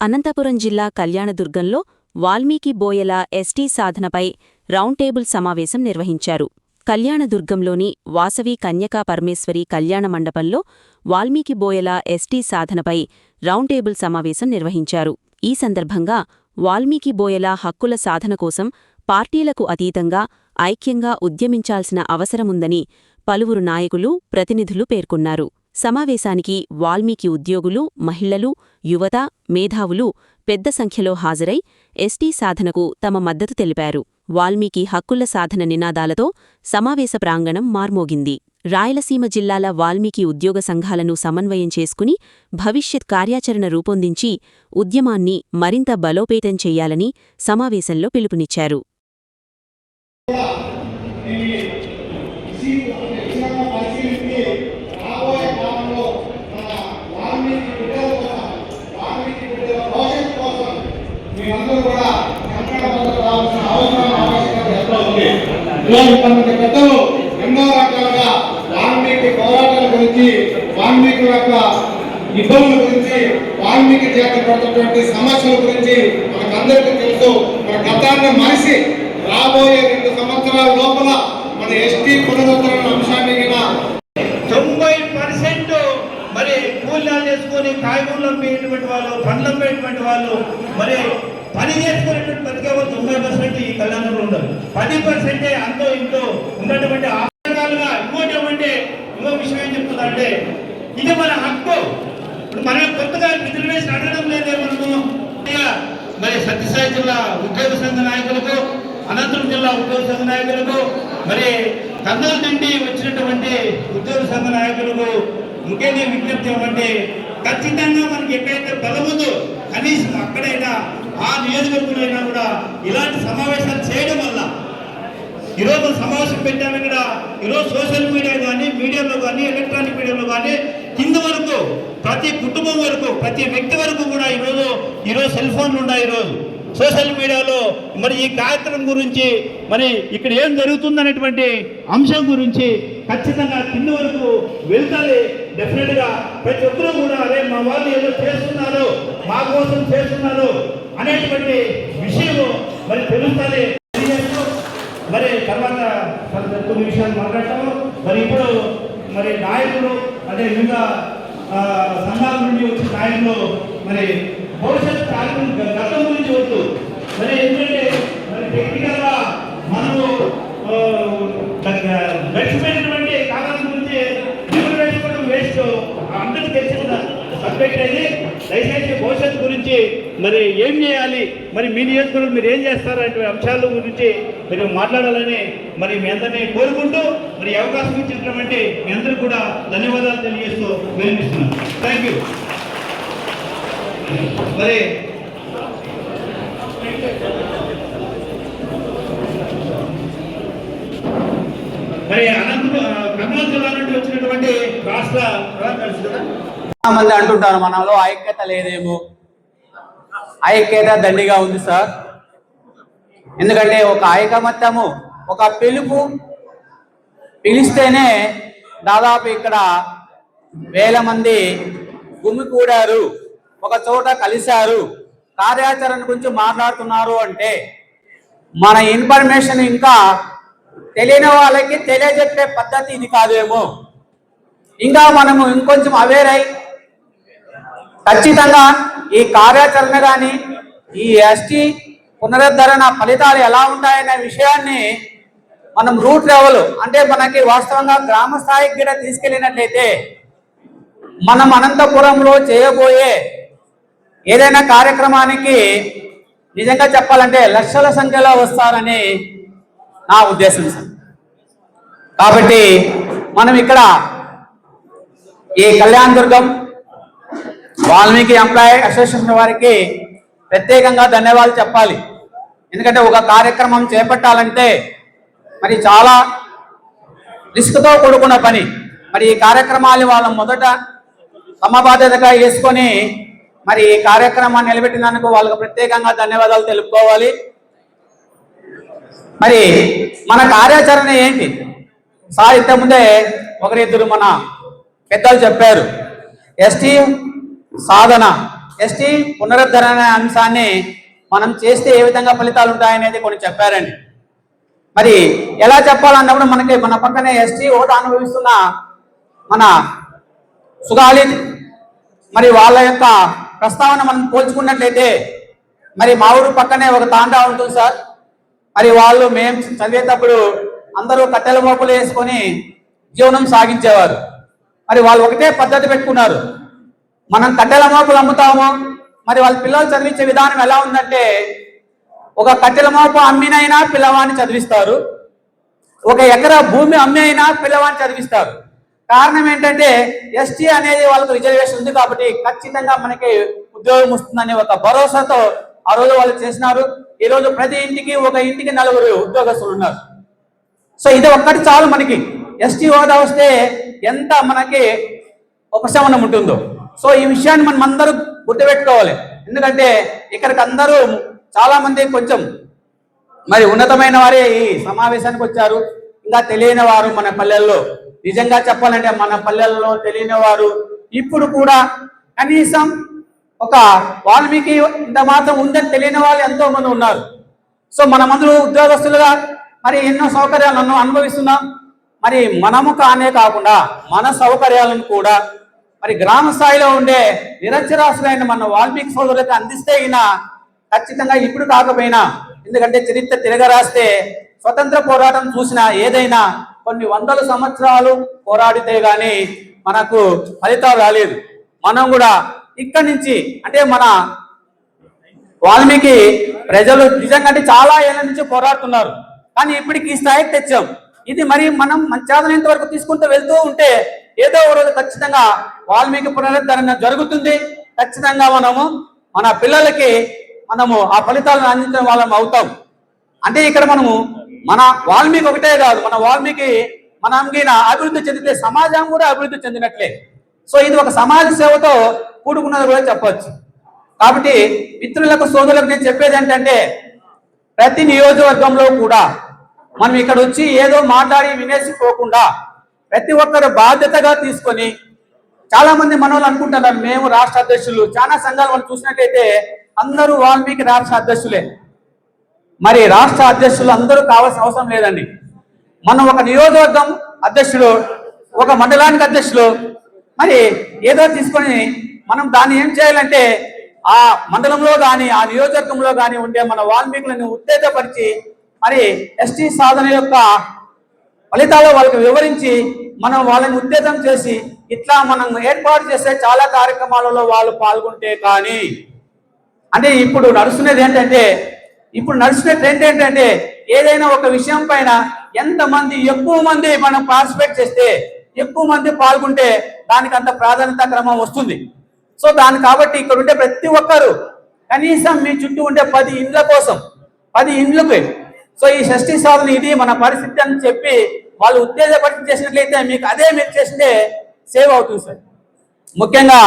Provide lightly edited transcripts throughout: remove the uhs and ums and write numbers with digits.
అనంతపురం జిల్లా కళ్యాణదుర్గంలో Valmiki బోయల ST సాధనపై round table సమావేశం నిర్వహించారు. కళ్యాణదుర్గంలోని వాసవి కన్యకా పరమేశ్వరి కళ్యాణ మండపంలో వాల్మీకి బోయల ఎస్టీ సాధనపై రౌండ్ టేబుల్ సమావేశం నిర్వహించారు. ఈ సందర్భంగా వాల్మీకి బోయల హక్కుల సాధన కోసం పార్టీలకు అతీతంగా ఐక్యంగా ఉద్యమించాల్సిన అవసరముందని పలువురు నాయకులు, ప్రతినిధులు పేర్కొన్నారు. సమావేశానికి వాల్మీకి ఉద్యోగులు, మహిళలు, యువత, మేధావులు పెద్ద సంఖ్యలో హాజరై ఎస్టీ సాధనకు తమ మద్దతు తెలిపారు. వాల్మీకి హక్కుల సాధన నినాదాలతో సమావేశ ప్రాంగణం మార్మోగింది. రాయలసీమ జిల్లాల వాల్మీకి ఉద్యోగ సంఘాలను సమన్వయం చేసుకుని భవిష్యత్ కార్యాచరణ రూపొందించి ఉద్యమాన్ని మరింత బలోపేతం చెయ్యాలని సమావేశంలో పిలుపునిచ్చారు. పెద్దలు ఎన్నో రకాలుగా వాల్మీకి పోరాటాల గురించి, వాల్మీకి యొక్క ఇబ్బందుల గురించి, వాల్మీకి చేత పడుతున్నటువంటి సమస్యల గురించి మనకందరికీ తెలుసు. మన గతాన్ని మనిషి రాబోయే 2 సంవత్సరాల లోపల మన ఎస్టీ పునరుద్ధరణ అంశాన్ని 90% మరి కూలీలు చేసుకుని కాయగూరలు అమ్మేటువంటి వాళ్ళు, పండ్లు అమ్మేటువంటి వాళ్ళు, మరి పని చేసుకునేటువంటి బతికేవాళ్ళు 90% ఈ కళ్యాణంలో ఉన్నారు. 10% అంతో ఇంట్లో ఉన్నటువంటి ఆధారాలుగా ఇంకో విషయం ఏం చెప్తుందంటే, ఇది మన హక్కు. ఇప్పుడు మనం కొత్తగా రిజర్వేషన్ అడగడం లేదే. మనము మరి సత్యసాయి జిల్లా ఉద్యోగ సంఘ నాయకులకు, అనంతపురం జిల్లా ఉద్యోగ సంఘ నాయకులకు, మరి కర్నూలు నుండి వచ్చినటువంటి ఉద్యోగ సంఘ నాయకులకు ముఖ్యంగా విజ్ఞప్తి ఏమంటే, ఖచ్చితంగా మనకి ఎక్కడైతే బలముందో కనీసం అక్కడైనా ఆ నియోజకవర్గంలో కూడా ఇలాంటి సమావేశాలు చేయడం వల్ల ఈరోజు సమావేశం పెట్టాము. ఇక్కడ ఈరోజు సోషల్ మీడియా కానీ, మీడియాలో కానీ, ఎలక్ట్రానిక్ మీడియాలో కానీ కింద వరకు ప్రతి కుటుంబం వరకు, ప్రతి వ్యక్తి వరకు కూడా ఈరోజు సెల్ ఫోన్లు ఉన్నాయి. ఈరోజు సోషల్ మీడియాలో మరి ఈ కార్యక్రమం గురించి, మరి ఇక్కడ ఏం జరుగుతుందనేటువంటి అంశం గురించి ఖచ్చితంగా కింద వరకు వెళ్తాలి. డెఫినెట్గా ప్రతి ఒక్కరూ కూడా అరే మా వాళ్ళు ఏదో చేస్తున్నారు, మా కోసం చేస్తున్నారు అనేటువంటి విషయము మరి తెలుస్తుంది. మరి తర్వాత కొన్ని విషయాలు మాట్లాడతాము. మరి ఇప్పుడు మరి నాయకులు, అదే వివిధ సంఘాల నుండి వచ్చిన నాయకులు మరి భవిష్యత్ కార్యక్రమం గతం గురించి వద్దు. మరి ఎందుకంటే మరి టెక్నికల్గా మనము గడిచిపోయినటువంటి కాలం గురించి ఎవరు వేసుకోవడం వేస్ట్, అందరికీ తెలిసిన సబ్జెక్ట్ అయింది. దయచేసి భవిష్యత్తు గురించి మరి ఏం చేయాలి, మరి మీ నియోజకవర్గంలో మీరు ఏం చేస్తారు అనే అంశాల గురించి మీరు మాట్లాడాలని మరి మీ అందరినీ కోరుకుంటూ, మరి అవకాశం ఇచ్చినటువంటి మీ అందరికీ కూడా ధన్యవాదాలు తెలియజేస్తూ వినిపిస్తున్నాను. Thank you. మరి కర్నూలు జిల్లా నుండి వచ్చినటువంటి రాష్ట్ర మంది అంటుంటారు మనలో ఐక్యత లేదేమో. ఐక్యత దండిగా ఉంది సార్. ఎందుకంటే ఒక ఐకమత్యము, ఒక పిలిస్తేనే దాదాపు ఇక్కడ 1000 మంది గుమికూడారు, ఒక చోట కలిశారు, కార్యాచరణ గురించి మాట్లాడుతున్నారు అంటే మన ఇన్ఫర్మేషన్ ఇంకా తెలియని వాళ్ళకి తెలియజెప్పే పద్ధతి ఇది కాదేమో. ఇంకా మనము ఇంకొంచెం అవేర్ అయి ఖచ్చితంగా ఈ కార్యాచరణ కానీ, ఈ ఎస్టీ పునరుద్ధరణ ఫలితాలు ఎలా ఉంటాయనే విషయాన్ని మనం రూట్ లెవెల్ అంటే మనకి వాస్తవంగా గ్రామ స్థాయికి కూడా తీసుకెళ్ళినట్లయితే మనం అనంతపురంలో చేయబోయే ఏదైనా కార్యక్రమానికి నిజంగా చెప్పాలంటే లక్షల సంఖ్యలో వస్తారని నా ఉద్దేశం సార్. కాబట్టి మనం ఇక్కడ ఈ కళ్యాణదుర్గం వాల్మీకి ఎంప్లాయీ అసోసియేషన్ వారికి ప్రత్యేకంగా ధన్యవాదాలు చెప్పాలి. ఎందుకంటే ఒక కార్యక్రమం చేపట్టాలంటే మరి చాలా రిస్క్తో కూడుకున్న పని. మరి ఈ కార్యక్రమాలు వాళ్ళు మొదట తమ బాధ్యతగా వేసుకొని మరి ఈ కార్యక్రమాన్ని నిలబెట్టినందుకు వాళ్ళకు ప్రత్యేకంగా ధన్యవాదాలు తెలుపుకోవాలి. మరి మన కార్యాచరణ ఏంటి సార్? ఇంతకుముందే 1-2 మన పెద్దలు చెప్పారు. ఎస్టీ సాధన, ఎస్టీ పునరుద్ధరణ అనే అంశాన్ని మనం చేస్తే ఏ విధంగా ఫలితాలు ఉంటాయనేది కొన్ని చెప్పారండి. మరి ఎలా చెప్పాలన్నప్పుడు మనకి మన పక్కనే ఎస్టీ హోదా అనుభవిస్తున్న మన సుగాలి మరి వాళ్ళ యొక్క ప్రస్తావన మనం పోల్చుకున్నట్లయితే మరి మా ఊరు పక్కనే ఒక తాండా ఉంటుంది సార్. మరి వాళ్ళు మేము చదివేటప్పుడు అందరూ కట్టెల మోపులు వేసుకొని జీవనం సాగించేవారు. మరి వాళ్ళు ఒకటే పద్ధతి పెట్టుకున్నారు, మనం కట్టెల మోపులు అమ్ముతాము. మరి వాళ్ళ పిల్లలు చదివించే విధానం ఎలా ఉందంటే, ఒక కట్టెల మోపు అమ్మినైనా పిల్లవాడిని చదివిస్తారు, ఒక ఎకరా భూమి అమ్మి అయినా పిల్లవాడిని చదివిస్తారు. కారణం ఏంటంటే ఎస్టీ అనేది వాళ్ళకు రిజర్వేషన్ ఉంది కాబట్టి ఖచ్చితంగా మనకి ఉద్యోగం వస్తుందని ఒక భరోసాతో ఆ రోజు వాళ్ళు చేసినారు. ఈ రోజు ప్రతి ఇంటికి ఒక ఇంటికి 4 ఉద్యోగస్తులు ఉన్నారు. సో ఇది ఒక్కటి చాలు మనకి. ఎస్టీ హోదా వస్తే ఎంత మనకి ఉపశమనం ఉంటుందో. సో ఈ విషయాన్ని మనం అందరూ గుర్తుపెట్టుకోవాలి. ఎందుకంటే ఇక్కడికి అందరూ చాలా మంది కొంచెం మరి ఉన్నతమైన వారే ఈ సమావేశానికి వచ్చారు. ఇంకా తెలియని వారు మన పల్లెల్లో, నిజంగా చెప్పాలంటే మన పల్లెల్లో తెలియని వారు ఇప్పుడు కూడా కనీసం ఒక వాల్మీకి ఇంత మాత్రం ఉందని తెలియని వాళ్ళు ఎంతో మంది ఉన్నారు. సో మనమందరూ ఉద్యోగస్తులుగా మరి ఎన్నో సౌకర్యాలను అనుభవిస్తున్నాం. మరి మనము కాకుండా మన సౌకర్యాలను కూడా మరి గ్రామ స్థాయిలో ఉండే నిరక్షరాస్యులైన మన వాల్మీకి సోదరులకు అందిస్తే అయినా ఖచ్చితంగా ఇప్పుడు కాకపోయినా, ఎందుకంటే చరిత్ర తిరగరాస్తే స్వతంత్ర పోరాటం చూసినా ఏదైనా కొన్ని వందల సంవత్సరాలు పోరాడితే గాని మనకు ఫలితాలు రాలేదు. మనం కూడా ఇక్కడి నుంచి అంటే మన వాల్మీకి ప్రజలు నిజంగా చాలా ఏళ్ళ నుంచి పోరాడుతున్నారు, కానీ ఇప్పటికి ఈ స్థాయికి తెచ్చాం. ఇది మరి మనం మన చేతనంత వరకు తీసుకుంటూ వెళ్తూ ఉంటే ఏదో ఒక రోజు ఖచ్చితంగా వాల్మీకి పునరుద్ధరణ జరుగుతుంది. ఖచ్చితంగా మనము మన పిల్లలకి మనము ఆ ఫలితాలను అందించడం వాళ్ళం అవుతాం. అంటే ఇక్కడ మనము మన వాల్మీకి ఒకటే కాదు, మన వాల్మీకి మన అంగిన అభివృద్ధి చెందితే సమాజం కూడా అభివృద్ధి చెందినట్లే. సో ఇది ఒక సమాజ సేవతో కూడుకున్నది కూడా చెప్పవచ్చు. కాబట్టి మిత్రులకు సోదరులకు నేను చెప్పేది ఏంటంటే, ప్రతి నియోజకవర్గంలో కూడా మనం ఇక్కడ వచ్చి ఏదో మాట్లాడి వినేసిపోకుండా ప్రతి ఒక్కరు బాధ్యతగా తీసుకొని, చాలా మంది మనోళ్ళు అనుకుంటున్నారు మేము రాష్ట్ర అధ్యక్షులు, చాలా సంఘాలు మనం చూసినట్లయితే అందరూ వాల్మీకి రాష్ట్ర అధ్యక్షులే. మరి రాష్ట్ర అధ్యక్షులు అందరూ కావాల్సిన అవసరం లేదండి. మనం ఒక నియోజకవర్గం అధ్యక్షులు, ఒక మండలానికి అధ్యక్షులు, మరి ఏదో తీసుకొని మనం దాన్ని ఏం చేయాలంటే ఆ మండలంలో కానీ ఆ నియోజకవర్గంలో కానీ ఉండే మన వాల్మీకులను ఉత్తేజపరిచి మరి ఎస్టీ సాధన యొక్క ఫలితాలు వాళ్ళకి వివరించి మనం వాళ్ళని ఉత్తేజం చేసి ఇట్లా మనం ఏర్పాటు చేసే చాలా కార్యక్రమాలలో వాళ్ళు పాల్గొంటే కానీ, అంటే ఇప్పుడు నడుస్తున్నది ఏంటంటే, ఇప్పుడు నడుస్తున్న ట్రెండ్ ఏంటంటే ఏదైనా ఒక విషయం పైన ఎంతమంది ఎక్కువ మంది మనం పార్టిసిపేట్ చేస్తే, ఎక్కువ మంది పాల్గొంటే దానికి అంత ప్రాధాన్యత క్రమం వస్తుంది. సో దాని కాబట్టి ఇక్కడ ఉండే ప్రతి ఒక్కరు కనీసం మీ చుట్టూ ఉండే 10 ఇండ్ల కోసం 10 ఇండ్లకి సో ఈ షష్ఠీ సాధన ఇది మన పరిస్థితి అని చెప్పి వాళ్ళు ఉత్తేజపరిచి చేసినట్లయితే మీకు అదే మీరు చేసిందే సేవ్ అవుతుంది సార్. ముఖ్యంగా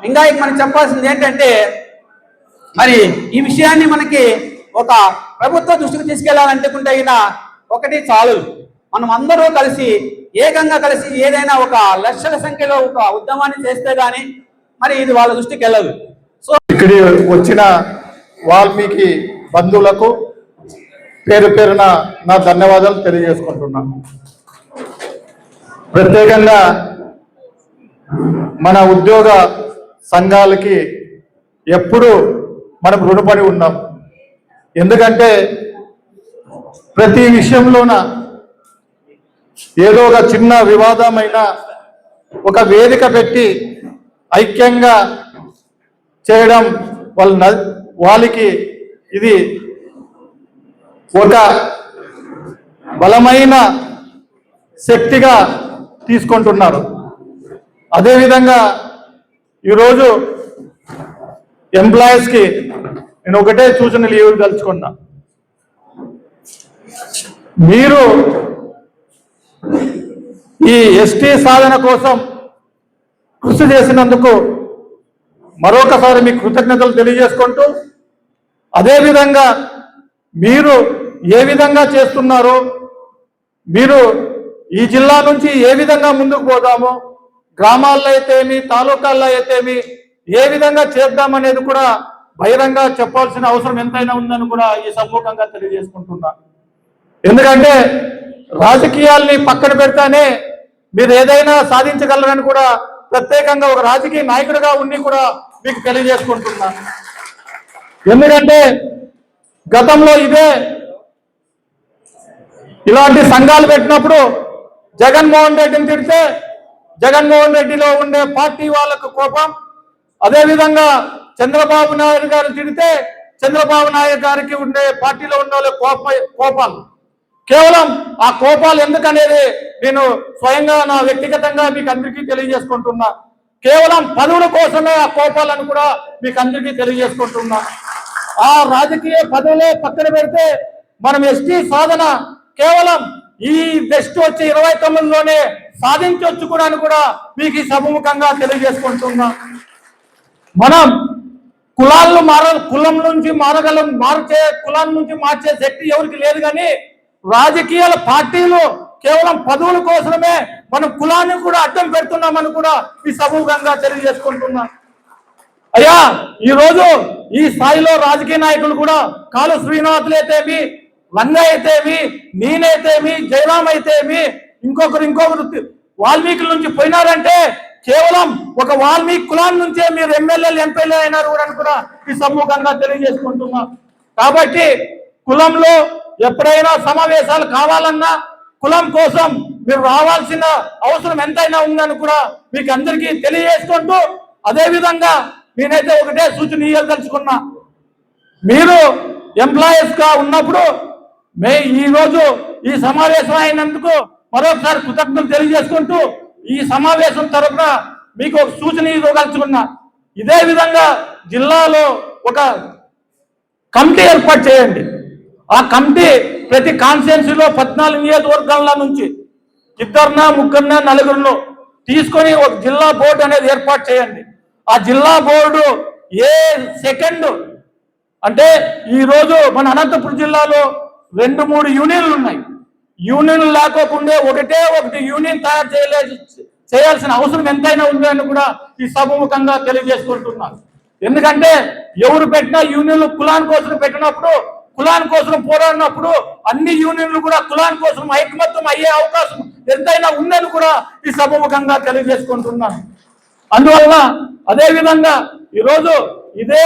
ఇంకా మనం చెప్పాల్సింది ఏంటంటే, మరి ఈ విషయాన్ని మనకి ఒక ప్రభుత్వ దృష్టికి తీసుకెళ్లాలంటుకుంటే ఒకటి చాలు, మనం అందరూ కలిసి ఏకంగా కలిసి ఏదైనా ఒక లక్షల సంఖ్యలో ఒక ఉద్యమాన్ని చేస్తే గానీ మరి ఇది వాళ్ళ దృష్టికి వెళ్ళదు. సో ఇక్కడి వచ్చిన వాల్మీకి బంధువులకు పేరు పేరున నా ధన్యవాదాలు తెలియజేసుకుంటున్నాను. ప్రత్యేకంగా మన ఉద్యోగ సంఘాలకి ఎప్పుడు మనం రుణపడి ఉన్నాం. ఎందుకంటే ప్రతి విషయంలోన ఏదో ఒక చిన్న వివాదమైన ఒక వేదిక పెట్టి ఐక్యంగా చేయడం వాళ్ళకి ఇది ఒక బలమైన శక్తిగా తీసుకుంటున్నారు. అదేవిధంగా ఈరోజు ఎంప్లాయీస్కి నేను ఒకటే సూచనలు ఇవ్వదలుచుకున్నా. మీరు ఈ ఎస్టీ సాధన కోసం కృషి చేసినందుకు మరొకసారి మీకు కృతజ్ఞతలు తెలియజేసుకుంటూ, అదేవిధంగా మీరు ఏ విధంగా చేస్తున్నారో, మీరు ఈ జిల్లా నుంచి ఏ విధంగా ముందుకు పోదామో, గ్రామాల్లో అయితేమి తాలూకాల్లో అయితేమి ఏ విధంగా చేద్దామనేది కూడా బహిరంగ చెప్పాల్సిన అవసరం ఎంతైనా ఉందని కూడా ఈ సముఖంగా తెలియజేసుకుంటున్నా. ఎందుకంటే రాజకీయాల్ని పక్కన పెడతానే మీరు ఏదైనా సాధించగలరని కూడా ప్రత్యేకంగా ఒక రాజకీయ నాయకుడిగా ఉండి కూడా మీకు తెలియజేసుకుంటున్నా. ఎందుకంటే గతంలో ఇలాంటి సంఘాలు పెట్టినప్పుడు జగన్మోహన్ రెడ్డిని తిడితే జగన్మోహన్ రెడ్డిలో ఉండే పార్టీ వాళ్ళకు కోపం, అదేవిధంగా చంద్రబాబు నాయుడు గారు తిడితే చంద్రబాబు నాయుడు గారికి ఉండే పార్టీలో ఉండే కోపాలు. కేవలం ఆ కోపాలు ఎందుకనేది నేను స్వయంగా నా వ్యక్తిగతంగా మీకు అందరికీ తెలియజేసుకుంటున్నా. కేవలం పదవుల కోసమే ఆ కోపాలను కూడా మీకు అందరికీ తెలియజేసుకుంటున్నా. ఆ రాజకీయ పదవులే పక్కన పెడితే మనం ఎస్టీ సాధన కేవలం ఈ నెక్స్ట్ వచ్చే 29లోనే సాధించవచ్చు కూడా మీకు ఈ సభముఖంగా తెలియజేసుకుంటున్నా. మనం కులం నుంచి కులం నుంచి మార్చే శక్తి ఎవరికి లేదు, కానీ రాజకీయాల పార్టీలు కేవలం పదవుల కోసమే మనం కులాన్ని కూడా అడ్డం పెడుతున్నామని కూడా ఈ సభముఖంగా తెలియజేసుకుంటున్నా. అయ్యా, ఈరోజు ఈ స్థాయిలో రాజకీయ నాయకులు కూడా కాలు శ్రీనాథులైతేమి, లంగ అయితేమి, నేనైతేమి, జయరాం అయితేమి, ఇంకొకరు వాల్మీకుల నుంచి పోయినారంటే కేవలం ఒక వాల్మీకి కులాన్ని నుంచే మీరు ఎమ్మెల్యేలు ఎంపీలు అయినారు కూడా ఈ సముఖంగా తెలియజేసుకుంటున్నా. కాబట్టి కులంలో ఎప్పుడైనా సమావేశాలు కావాలన్నా కులం కోసం మీరు రావాల్సిన అవసరం ఎంతైనా ఉందని కూడా మీకు అందరికీ తెలియజేసుకుంటూ, అదేవిధంగా నేనైతే ఒకటే సూచన ఇవ్వదలుచుకున్నా. మీరు ఎంప్లాయీస్ గా ఉన్నప్పుడు ఈరోజు ఈ సమావేశం అయినందుకు మరొకసారి కృతజ్ఞతలు తెలియజేసుకుంటూ ఈ సమావేశం తరఫున మీకు ఒక సూచన ఇవ్వదలుచుకున్నా. ఇదే విధంగా జిల్లాలో ఒక కమిటీ ఏర్పాటు చేయండి. ఆ కమిటీ ప్రతి కాన్స్టిట్యున్సీలో 14 నియోజకవర్గాల నుంచి 2, 3, 4 తీసుకొని ఒక జిల్లా బోర్డు అనేది ఏర్పాటు చేయండి. ఆ జిల్లా బోర్డు ఏ సెకండ్ అంటే ఈరోజు మన అనంతపురం జిల్లాలో 2-3 యూనియన్లు ఉన్నాయి. యూనియన్లు లేకోకుండా ఒకటి యూనియన్ తయారు చేయాల్సిన అవసరం ఎంతైనా ఉందని కూడా ఈ సభముఖంగా తెలియజేసుకుంటున్నాను. ఎందుకంటే ఎవరు పెట్టినా యూనియన్లు కులాని కోసం పెట్టినప్పుడు, కులాని కోసం పోరాడినప్పుడు అన్ని యూనియన్లు కూడా కులాని కోసం ఐకమత్యం అయ్యే అవకాశం ఎంతైనా ఉందని కూడా ఈ సభముఖంగా తెలియజేసుకుంటున్నాను. అందువల్ల అదేవిధంగా ఈరోజు ఇదే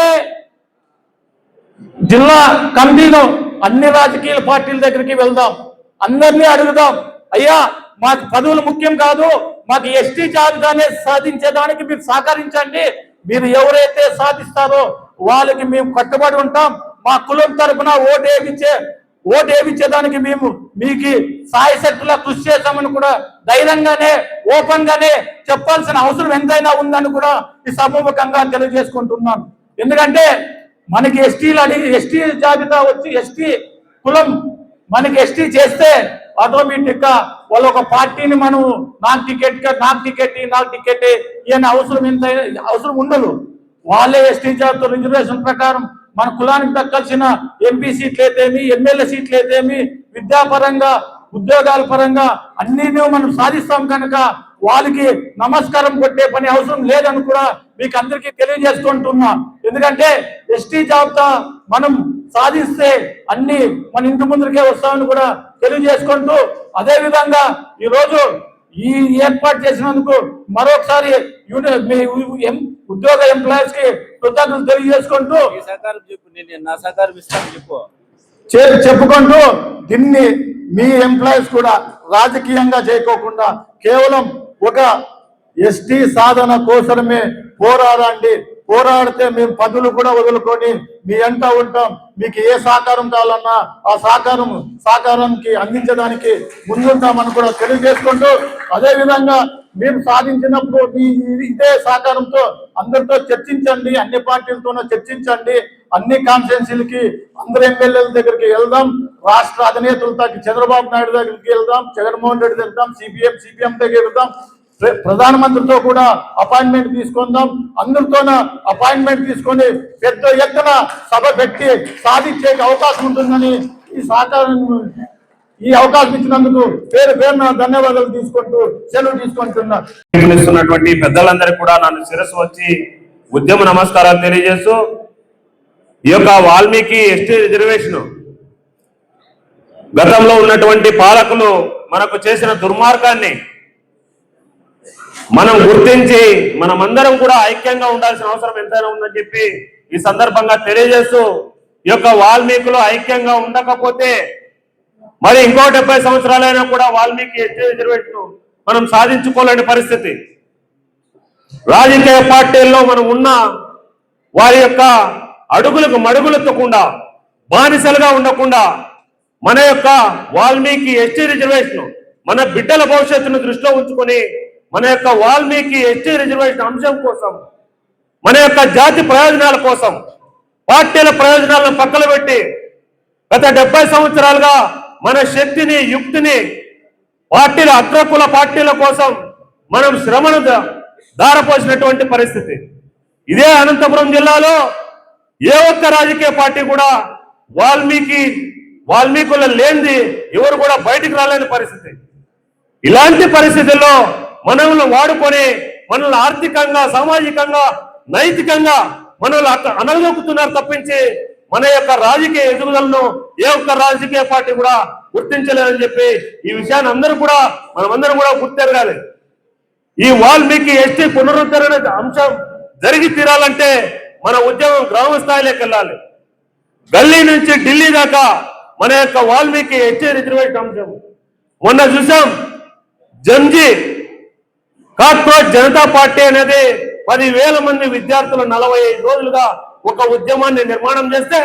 జిల్లా కమిటీలో అన్ని రాజకీయ పార్టీల దగ్గరికి వెళ్దాం, అందరినీ అడుగుదాం. అయ్యా, మాకు పదవులు ముఖ్యం కాదు, మాకు ఎస్టీ జాబితానే సాధించేదానికి మీరు సహకరించండి. మీరు ఎవరైతే సాధిస్తారో వాళ్ళకి మేము కట్టుబడి ఉంటాం. మా కులం తరఫున ఓటు వేయించేదానికి మేము మీకు సాయశక్తులా కృషి చేస్తామని కూడా ధైర్యంగానే ఓపెన్ గానే చెప్పాల్సిన అవసరం ఎంతైనా ఉందని కూడా ఈ సభముఖంగా తెలియజేసుకుంటున్నాను. ఎందుకంటే మనకి ఎస్టీ జాబితా వచ్చి ఎస్టీ కులం మనకి ఎస్టీ చేస్తే ఆటోమేటిక్ గా వాళ్ళ ఒక పార్టీని మనం నాకు టికెట్ ఈయన అవసరం ఉండదు. వాళ్ళే ఎస్టీ జాబితా రిజర్వేషన్ ప్రకారం మన కులానికి దక్కాల్సిన ఎంపీ సీట్లు అయితేమి, ఎమ్మెల్యే సీట్లు అయితేమి, విద్యాపరంగా ఉద్యోగాల పరంగా అన్ని మనం సాధిస్తాం కనుక వాళ్ళకి నమస్కారం కొట్టే పని అవసరం లేదని కూడా మీకు అందరికీ తెలియజేసుకుంటున్నా. ఎందుకంటే ఎస్టీ జాబితా మనం సాధిస్తే అన్ని మన ఇంటి ముందుకే వస్తామని కూడా తెలియజేసుకుంటూ, అదే విధంగా ఈరోజు ఈ ఏర్పాటు చేసినందుకు మరొకసారి ఉద్యోగ ఎంప్లాయీస్ కి కృతజ్ఞతలు తెలియజేసుకుంటూ చెప్పుకుంటూ దీన్ని మీ ఎంప్లాయీస్ కూడా రాజకీయంగా చేయకోకుండా కేవలం ఒక ఎస్టీ సాధన కోసమే పోరాడితే మేము పదులు కూడా వదులుకొని మీ అంటా ఉంటాం. మీకు ఏ సహకారం కావాలన్నా ఆ సహకారానికి అందించడానికి ముందుంటామని కూడా తెలియజేసుకుంటూ, అదే విధంగా మీరు సాధించినప్పుడు ఇదే సహకారంతో అందరితో చర్చించండి, అన్ని పార్టీలతోనూ చర్చించండి. అన్ని కాన్స్టిట్యున్సీలకి అందరు ఎమ్మెల్యేల దగ్గరికి వెళ్దాం, రాష్ట్ర అధినేతలతో చంద్రబాబు నాయుడు దగ్గరికి వెళ్దాం, జగన్మోహన్ రెడ్డి దగ్గర వెళ్దాం, సిపిఎం దగ్గర వెళ్దాం, ప్రధానమంత్రితో కూడా అపాయింట్మెంట్ తీసుకుందాం. అందరితోన అపాయింట్మెంట్ తీసుకొని పెద్ద ఎత్తున సభ పెట్టి సాధించే అవకాశం ఉంటుందని ఈ అవకాశం ఇచ్చినందుకు పేరున ధన్యవాదాలు తీసుకుంటూ సెలవు తీసుకుంటున్నా. పెద్దలందరికీ కూడా నన్ను శిరస్సు వచ్చి ఉద్యమ నమస్కారాలు తెలియజేస్తూ ఈ యొక్క వాల్మీకి ఎస్టీ రిజర్వేషన్ గతంలో ఉన్నటువంటి పాలకులు మనకు చేసిన దుర్మార్గాన్ని మనం గుర్తించి మనమందరం కూడా ఐక్యంగా ఉండాల్సిన అవసరం ఎంతైనా ఉందని చెప్పి ఈ సందర్భంగా తెలియజేస్తూ ఈ యొక్క వాల్మీకులు ఐక్యంగా ఉండకపోతే మరి ఇంకో 70 సంవత్సరాలైనా కూడా వాల్మీకి ఎస్టీ రిజర్వేషన్ మనం సాధించుకోలేని పరిస్థితి. రాజకీయ పార్టీల్లో మనం ఉన్న వారి యొక్క అడుగులకు మడుగులెత్తకుండా బానిసలుగా ఉండకుండా మన యొక్క వాల్మీకి ఎస్టీ రిజర్వేషన్ మన బిడ్డల భవిష్యత్తును దృష్టిలో ఉంచుకొని మన యొక్క వాల్మీకి ఎస్టీ రిజర్వేషన్ అంశం కోసం మన యొక్క జాతి ప్రయోజనాల కోసం పార్టీల ప్రయోజనాలను పక్కన పెట్టి గత 70 సంవత్సరాలుగా మన శక్తిని యుక్తిని పార్టీల అగ్రకుల పార్టీల కోసం మనం శ్రమను దారపోసినటువంటి పరిస్థితి. ఇదే అనంతపురం జిల్లాలో ఏ ఒక్క రాజకీయ పార్టీ కూడా వాల్మీకుల లేనిది ఎవరు కూడా బయటికి రాలేని పరిస్థితి. ఇలాంటి పరిస్థితుల్లో మనల్ని వాడుకొని మనల్ని ఆర్థికంగా సామాజికంగా నైతికంగా మనల్ని అనగదొక్కుతున్నారు తప్పించి మన యొక్క రాజకీయ ఎదుగుదలను ఏ ఒక్క రాజకీయ పార్టీ కూడా గుర్తించలేదని చెప్పి ఈ విషయాన్ని మనమందరం కూడా గుర్తెరగాలి. ఈ వాల్మీకి ఎస్టీ పునరుద్ధరణ అంశం జరిగి తీరాలంటే మన ఉద్యమం గ్రామ స్థాయిలోకి వెళ్ళాలి. గల్లీ నుంచి ఢిల్లీ దాకా మన యొక్క వాల్మీకి ఎస్టీ రిజర్వేషన్ అంశం మొన్న చూసాం. జంజీ కాక్రోచ్ జనతా పార్టీ అనేది 10,000 మంది విద్యార్థులు 45 రోజులుగా ఒక ఉద్యమాన్ని నిర్మాణం చేస్తే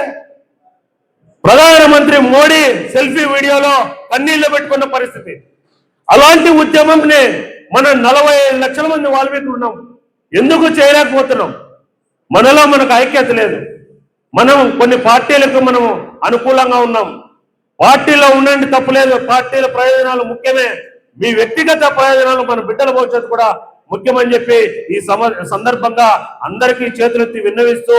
ప్రధానమంత్రి మోడీ సెల్ఫీ వీడియోలో కన్నీళ్లు పెట్టుకున్న పరిస్థితి. అలాంటి ఉద్యమంని మనం 45 లక్షల మంది వాల్మీకులు ఉన్నాం, ఎందుకు చేయలేకపోతున్నాం? మనకు ఐక్యత లేదు. మనం కొన్ని పార్టీలకు మనము అనుకూలంగా ఉన్నాం. పార్టీలో ఉండండి తప్పులేదు, పార్టీల ప్రయోజనాలు ముఖ్యమే, మీ వ్యక్తిగత ప్రయోజనాలు మన బిడ్డల భవిష్యత్తు కూడా ముఖ్యమని చెప్పి ఈ సందర్భంగా అందరికీ చేతులెత్తి విన్నవిస్తూ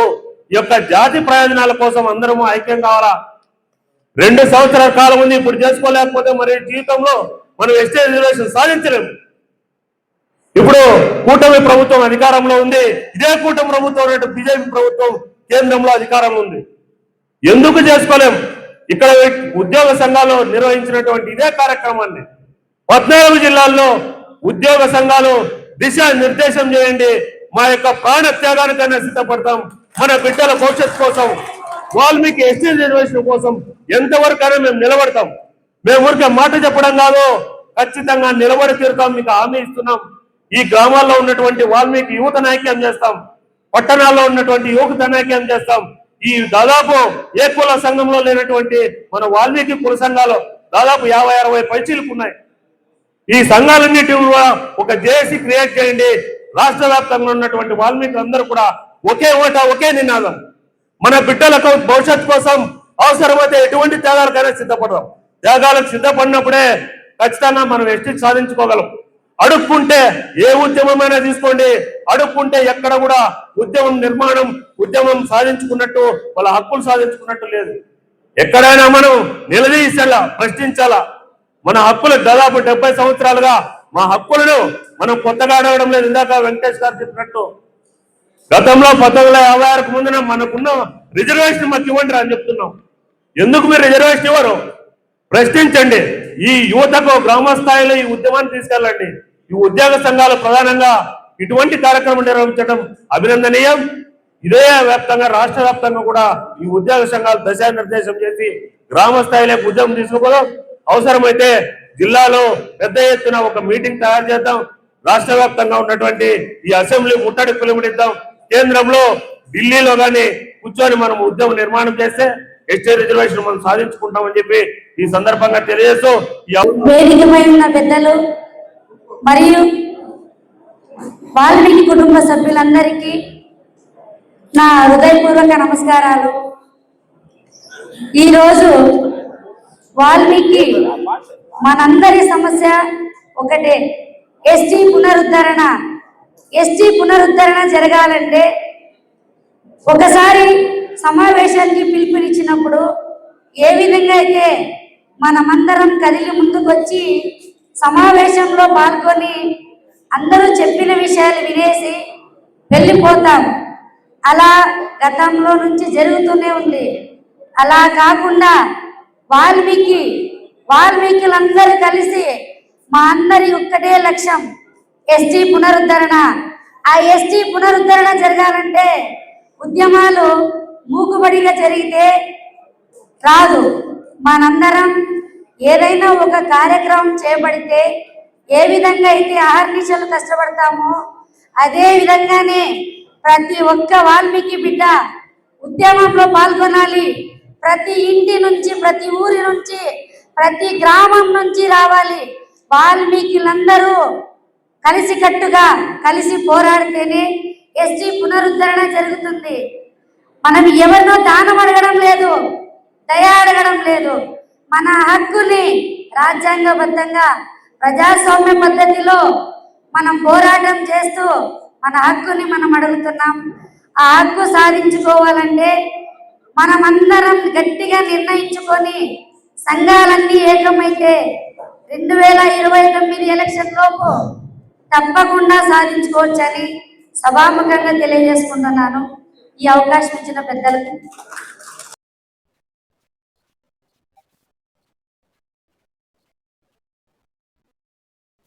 ఈ యొక్క జాతి ప్రయోజనాల కోసం అందరము ఐక్యం కావాలా. 2 సంవత్సరాల కాలం ఉంది, ఇప్పుడు చేసుకోలేకపోతే మరి జీవితంలో మనం ఎస్టీ రిజర్వేషన్ సాధించలేము. ఇప్పుడు కూటమి ప్రభుత్వం అధికారంలో ఉంది, ఇదే కూటమి ప్రభుత్వం బీజేపీ ప్రభుత్వం కేంద్రంలో అధికారంలో ఉంది. ఎందుకు చేసుకోలేం? ఇక్కడ ఉద్యోగ సంఘాలు నిర్వహించినటువంటి ఇదే కార్యక్రమాన్ని 14 జిల్లాల్లో ఉద్యోగ సంఘాలు దిశా నిర్దేశం చేయండి, మా యొక్క ప్రాణ త్యాగానికైనా సిద్ధపడతాం, మన బిడ్డల భవిష్యత్తు కోసం వాల్మీకి ఎస్టీ రిజర్వేషన్ కోసం ఎంతవరకైనా మేము నిలబడతాం. మేము ఊరికే మాట చెప్పడం కాదు, ఖచ్చితంగా నిలబడి తీరుతాం, మీకు హామీ ఇస్తున్నాం. ఈ గ్రామాల్లో ఉన్నటువంటి వాల్మీకి యువతను ఐక్యం చేస్తాం, పట్టణాల్లో ఉన్నటువంటి యువతను ఐక్యం చేస్తాం. ఈ దాదాపు ఏ కుల సంఘంలో లేనటువంటి మన వాల్మీకి కుల సంఘాలు దాదాపు 50-60 పైచీలకు ఉన్నాయి. ఈ సంఘాలన్నిటి ఒక జేఏసీ క్రియేట్ చేయండి. రాష్ట్ర వ్యాప్తంగా ఉన్నటువంటి వాల్మీకులు అందరూ కూడా ఒకే ఓట ఒకే నినాదం, మన బిడ్డలకు భవిష్యత్తు కోసం అవసరమైతే ఎటువంటి త్యాగాలకైనా సిద్ధపడదాం. త్యాగాలకు సిద్ధపడినప్పుడే ఖచ్చితంగా మనం ఎస్టీ సాధించుకోగలం. అడుక్కుంటే ఏ ఉద్యమమైనా తీసుకోండి, అడుక్కుంటే ఎక్కడ కూడా ఉద్యమం సాధించుకున్నట్టు వాళ్ళ హక్కులు సాధించుకున్నట్టు లేదు. ఎక్కడైనా మనం నిలదీసాలా, ప్రశ్నించాలా. మన హక్కులు దాదాపు 70 సంవత్సరాలుగా మా హక్కులను మనం కొత్తగా అడగడం లేదు. ఇందాక వెంకటేష్ గారు చెప్పినట్టు గతంలో 1956కు ముందున మనకున్న రిజర్వేషన్ మాకు ఇవ్వండి అని చెప్తున్నాం. ఎందుకు మీరు రిజర్వేషన్ ఇవ్వరు? ప్రశ్నించండి. ఈ యువతకు గ్రామ స్థాయిలో ఈ ఉద్యమాన్ని తీసుకెళ్ళండి. ఈ ఉద్యోగ సంఘాలు ప్రధానంగా ఇటువంటి కార్యక్రమం నిర్వహించడం అభినందనీయం. ఇదే వ్యాప్తంగా రాష్ట్ర వ్యాప్తంగా కూడా ఈ ఉద్యోగ సంఘాలు దిశానిర్దేశం చేసి గ్రామ స్థాయిలో ఉద్యమం తీసుకోవడం, అవసరమైతే జిల్లాలో పెద్ద ఎత్తున ఒక మీటింగ్ తయారు చేద్దాం. రాష్ట్ర వ్యాప్తంగా ఉన్నటువంటి ఈ అసెంబ్లీ ముట్టడి పిలుపునిద్దాం. కేంద్రంలో ఢిల్లీలో కానీ కూర్చొని మనం ఉద్యమ నిర్మాణం చేస్తే ఎస్టీ రిజర్వేషన్ మనం సాధించుకుంటామని చెప్పి ఈ సందర్భంగా తెలియజేస్తూ వేదికపై ఉన్న పెద్దలు మరియు వాల్మీకి కుటుంబ సభ్యులందరికీ నా హృదయపూర్వక నమస్కారాలు. ఈరోజు వాల్మీకి మనందరి సమస్య ఒకటే, ఎస్టీ పునరుద్ధరణ జరగాలంటే ఒకసారి సమావేశానికి పిలుపునిచ్చినప్పుడు ఏ విధంగా అయితే మనమందరం కదిలి ముందుకొచ్చి సమావేశంలో పాల్గొని అందరూ చెప్పిన విషయాలు వినేసి వెళ్ళిపోతాం. అలా గతంలో నుంచి జరుగుతూనే ఉంది. అలా కాకుండా వాల్మీకులందరూ కలిసి మా అందరి ఒక్కటే లక్ష్యం ఎస్టీ పునరుద్ధరణ. ఆ ఎస్టీ పునరుద్ధరణ జరగాలంటే ఉద్యమాలు మూకుబడిగా జరిగితే రాదు. మనందరం ఏదైనా ఒక కార్యక్రమం చేపడితే ఏ విధంగా అయితే అహర్నిశలు కష్టపడతామో అదే విధంగానే ప్రతి ఒక్క వాల్మీకి బిడ్డ ఉద్యమంలో పాల్గొనాలి. ప్రతి ఇంటి నుంచి, ప్రతి ఊరి నుంచి, ప్రతి గ్రామం నుంచి రావాలి. వాల్మీకులందరూ కలిసి పోరాడితేనే ఎస్టీ పునరుద్ధరణ జరుగుతుంది. మనం ఎవరినో దానం అడగడం లేదు, దయ అడగడం లేదు. మన హక్కుని రాజ్యాంగబద్ధంగా ప్రజాస్వామ్య పద్ధతిలో మనం పోరాటం చేస్తూ మన హక్కుని మనం అడుగుతున్నాం. ఆ హక్కు సాధించుకోవాలంటే మనమందరం గట్టిగా నిర్ణయించుకొని సంఘాలన్నీ ఏకమైతే 2029 ఎలక్షన్ లోపు తప్పకుండా సాధించుకోవచ్చని సభాముఖంగా తెలియజేసుకుంటున్నాను. ఈ అవకాశం ఇచ్చిన పెద్దలకు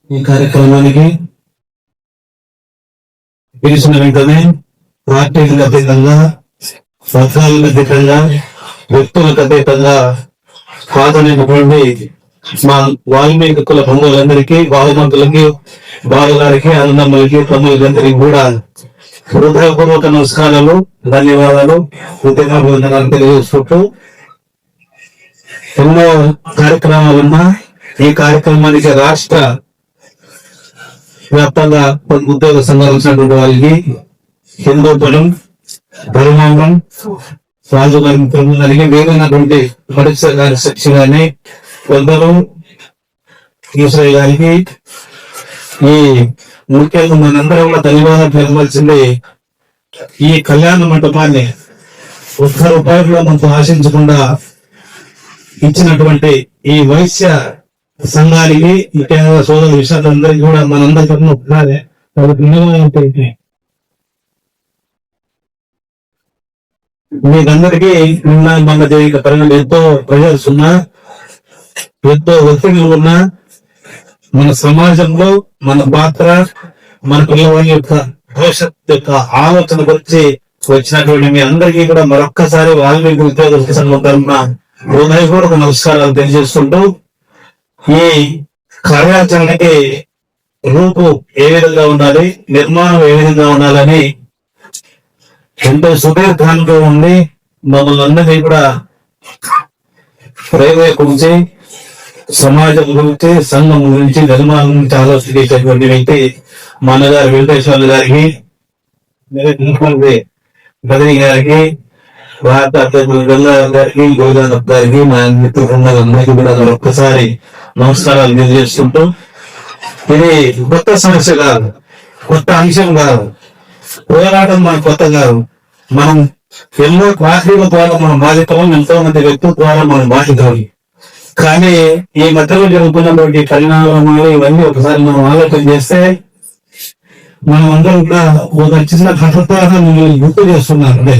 ఈ కార్యక్రమానికి పిలిచిన వెంటనే పార్టీలకు అతీతంగా, వర్గాలకు అతీతంగా, వ్యక్తులకు అతీతంగా హాజరైనటువంటి మా వాల్మీకి కుల బంధువులందరికీ, బాహుమంతులకి, బాలుగారికి, అన్నమ్మలకి, తమ్ములందరికీ కూడా హృదయపూర్వక నమస్కారాలు, ధన్యవాదాలు, కృతజ్ఞతలు తెలియజేసుకుంటూ ఎన్నో కార్యక్రమాలున్నా ఈ కార్యక్రమానికి రాష్ట్ర వ్యాప్తంగా కొన్ని ఉద్యోగ సంఘాలు వచ్చినటువంటి వాళ్ళకి హిందూపురం, ధర్మాంగం, రాజుగారి మిత్రులందరికీ వేరైనటువంటి పరీక్ష గారి శిక్ష గారిని, కొందరు ఈశ్వరయ్య గారికి, ఈ ముఖ్యంగా మనందరం కూడా ధన్యవాదాలు తెలపాల్సింది. ఈ కళ్యాణ మంటపాన్ని ₹1 మనతో ఆశించకుండా ఇచ్చినటువంటి ఈ వైశ్య సంఘానికి, ముఖ్యంగా సోదర విషయాలందరికీ కూడా మనందరికీ ఒకసారి ధన్యవాదాలు. మీకందరికీ నిన్న మన జరిగిన పరిణామాలు ఎంతో ప్రెజర్స్ ఉన్నా, ఎంతో ఒత్తిడిలు ఉన్నా, మన సమాజంలో మన పాత్ర, మన పిల్లవాళ్ళ యొక్క భవిష్యత్తు యొక్క ఆలోచన గురించి వచ్చినటువంటి మీ అందరికీ కూడా మరొక్కసారి వాల్మీకి ఉద్యోగ సంఘం తరఫున హృదయపూర్వక నమస్కారాలు తెలియజేసుకుంటూ, ఈ కార్యాచరణకి రూపు ఏ విధంగా ఉండాలి, నిర్మాణం ఏ విధంగా ఉండాలని ఎంతో సుదీర్ఘంగా ఉండి మమ్మల్ని అందరినీ కూడా ప్రేమ గురించి, సమాజం గురించి, సంఘం గురించి, నిర్మాణం గురించి ఆలోచన చేసేటువంటి వ్యక్తి మా అన్నగారు వెంకటేశ్వర గారికి, బదరి గారికి, భారత అధ్యక్షులు గంగారావు గారికి, గోదావరి గారికి, మా మిత్రులందరికీ కూడా ఒక్కసారి నమస్కారాలు తెలియజేస్తుంటూ, ఇది కొత్త సమస్య కాదు, కొత్త అంశం కాదు, పోరాటం మన కొత్త కాదు. మనం ఎన్నో పార్టీల ద్వారా మనం బాధితాం, ఎంతో మంది వ్యక్తుల ద్వారా మనం బాధితాం. కానీ ఈ మధ్యలో జరుగుతున్నటువంటి పరిణామాలు ఇవన్నీ ఒకసారి మనం ఆలోచన చేస్తే మనం అందరం కూడా ఒక చిన్న కథత్వాన్ని మిమ్మల్ని గుర్తు చేస్తున్నారు. అంటే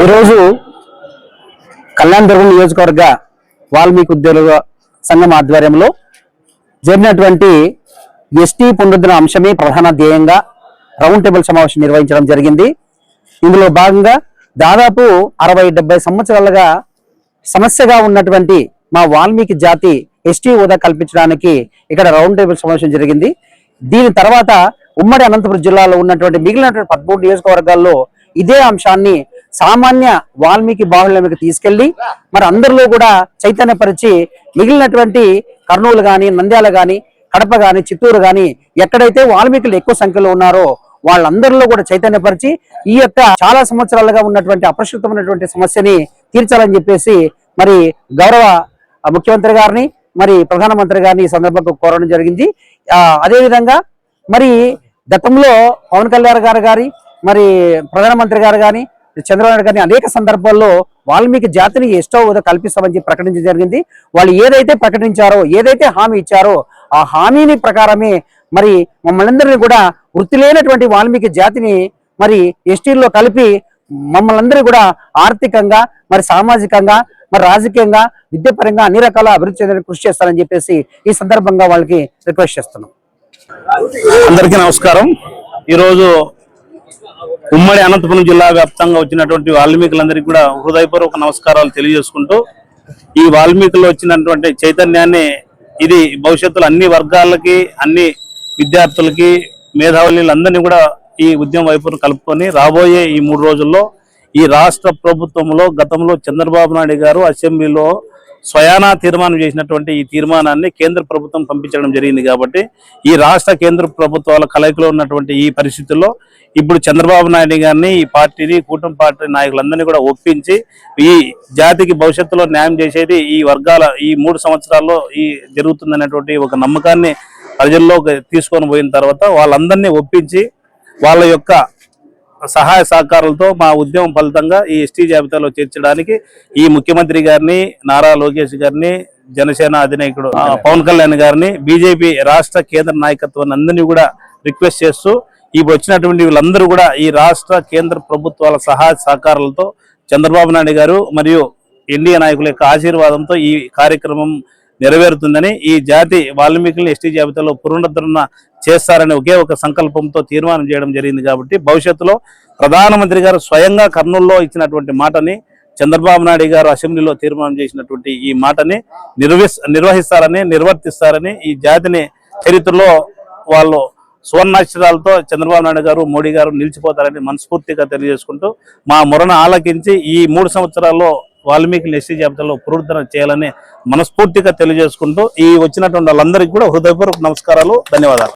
ఈరోజు కళ్యాణదుర్గం నియోజకవర్గ వాల్మీకి ఉద్యోగ సంఘం ఆధ్వర్యంలో జరిగినటువంటి ఎస్టీ పునరుద్ధరణ అంశమే ప్రధాన ధ్యేయంగా రౌండ్ టేబుల్ సమావేశం నిర్వహించడం జరిగింది. ఇందులో భాగంగా దాదాపు 60-70 సంవత్సరాలుగా సమస్యగా ఉన్నటువంటి మా వాల్మీకి జాతి ఎస్టీ హోదా కల్పించడానికి ఇక్కడ రౌండ్ టేబుల్ సమావేశం జరిగింది. దీని తర్వాత ఉమ్మడి అనంతపురం జిల్లాలో ఉన్నటువంటి మిగిలినటువంటి 13 నియోజకవర్గాల్లో ఇదే అంశాన్ని సామాన్య వాల్మీకి బాహుళ్యంలోకి తీసుకెళ్లి మరి అందరిలో కూడా చైతన్యపరిచి మిగిలినటువంటి కర్నూలు గాని, నంద్యాల గాని, కడప గాని, చిత్తూరు గాని ఎక్కడైతే వాల్మీకులు ఎక్కువ సంఖ్యలో ఉన్నారో వాళ్ళందరిలో కూడా చైతన్యపరిచి ఈ యొక్క చాలా సంవత్సరాలుగా ఉన్నటువంటి అప్రస్తుతమైనటువంటి సమస్యని తీర్చాలని చెప్పేసి మరి గౌరవ ముఖ్యమంత్రి గారిని, మరి ప్రధానమంత్రి గారిని ఈ సందర్భంగా కోరడం జరిగింది. అదేవిధంగా మరి గతంలో పవన్ కళ్యాణ్ గారు మరి ప్రధానమంత్రి గారు కానీ చంద్రబాబు నాయుడు గారిని అనేక సందర్భాల్లో వాల్మీకి జాతిని ఎస్టో హోదా కల్పిస్తామని చెప్పి ప్రకటించడం జరిగింది. వాళ్ళు ఏదైతే ప్రకటించారో, ఏదైతే హామీ ఇచ్చారో ఆ హామీని ప్రకారమే మరి మమ్మల్ని అందరినీ కూడా వృత్తి లేనటువంటి వాల్మీకి జాతిని మరి ఎస్టీల్లో కలిపి మమ్మల్ని అందరూ కూడా ఆర్థికంగా మరి సామాజికంగా మరి రాజకీయంగా విద్యాపరంగా అన్ని రకాల అభివృద్ధి చెందడానికి కృషి చేస్తారని చెప్పేసి ఈ సందర్భంగా వాళ్ళకి రిక్వెస్ట్ చేస్తున్నాం. అందరికీ నమస్కారం. ఈరోజు ఉమ్మడి అనంతపురం జిల్లా వ్యాప్తంగా వచ్చినటువంటి వాల్మీకులందరికీ కూడా హృదయపూర్వక నమస్కారాలు తెలియజేసుకుంటూ, ఈ వాల్మీకుల్లో వచ్చినటువంటి చైతన్యాన్ని ఇది భవిష్యత్తులో అన్ని వర్గాలకి, అన్ని విద్యార్థులకి, మేధావులందరినీ కూడా ఈ ఉద్యమం వైపు కలుపుకొని రాబోయే ఈ 3 రోజుల్లో ఈ రాష్ట్ర ప్రభుత్వంలో గతంలో చంద్రబాబు నాయుడు గారు అసెంబ్లీలో స్వయానా తీర్మానం చేసినటువంటి ఈ తీర్మానాన్ని కేంద్ర ప్రభుత్వం పంపించడం జరిగింది. కాబట్టి ఈ రాష్ట్ర కేంద్ర ప్రభుత్వాల కలయికలో ఉన్నటువంటి ఈ పరిస్థితుల్లో ఇప్పుడు చంద్రబాబు నాయుడు గారిని, ఈ పార్టీని, కూటమి పార్టీ నాయకులందరినీ కూడా ఒప్పించి ఈ జాతికి భవిష్యత్తులో న్యాయం చేసేది ఈ వర్గాల ఈ 3 సంవత్సరాల్లో ఈ జరుగుతుందనేటువంటి ఒక నమ్మకాన్ని ప్రజల్లో తీసుకొని పోయిన తర్వాత వాళ్ళందరినీ ఒప్పించి వాళ్ళ యొక్క సహాయ సహకారాలతో మా ఉద్యమం ఫలితంగా ఈ ఎస్టీ జాబితాలో చేర్చడానికి ఈ ముఖ్యమంత్రి గారిని, నారా లోకేష్ గారిని, జనసేన అధినాయకుడు పవన్ కళ్యాణ్ గారిని, బీజేపీ రాష్ట్ర కేంద్ర నాయకత్వాన్ని అందరినీ కూడా రిక్వెస్ట్ చేస్తూ ఇప్పుడు వచ్చినటువంటి వీళ్ళందరూ కూడా ఈ రాష్ట్ర కేంద్ర ప్రభుత్వాల సహాయ సహకారాలతో చంద్రబాబు నాయుడు గారు మరియు ఎన్డీఏ నాయకుల యొక్క ఆశీర్వాదంతో ఈ కార్యక్రమం నెరవేరుతుందని, ఈ జాతి వాల్మీకులను ఎస్టీ జాబితాలో పునరుద్ధరణ చేస్తారని ఒకే ఒక సంకల్పంతో తీర్మానం చేయడం జరిగింది. కాబట్టి భవిష్యత్తులో ప్రధానమంత్రి గారు స్వయంగా కర్నూలులో ఇచ్చినటువంటి మాటని, చంద్రబాబు నాయుడు గారు అసెంబ్లీలో తీర్మానం చేసినటువంటి ఈ మాటని నిర్వహిస్తారని, నిర్వర్తిస్తారని, ఈ జాతిని చరిత్రలో వాళ్ళు సువర్ణాక్షరాలతో చంద్రబాబు నాయుడు గారు, మోడీ గారు నిలిచిపోతారని మనస్ఫూర్తిగా తెలియజేసుకుంటూ, మా మొరను ఆలకించి ఈ 3 సంవత్సరాల్లో వాల్మీకి ఎస్టీ జాబితాలో పునరుద్ధరణ చేయాలని మనస్ఫూర్తిగా తెలియజేసుకుంటూ ఈ వచ్చినటువంటి వాళ్ళందరికీ కూడా హృదయపూర్వక నమస్కారాలు, ధన్యవాదాలు.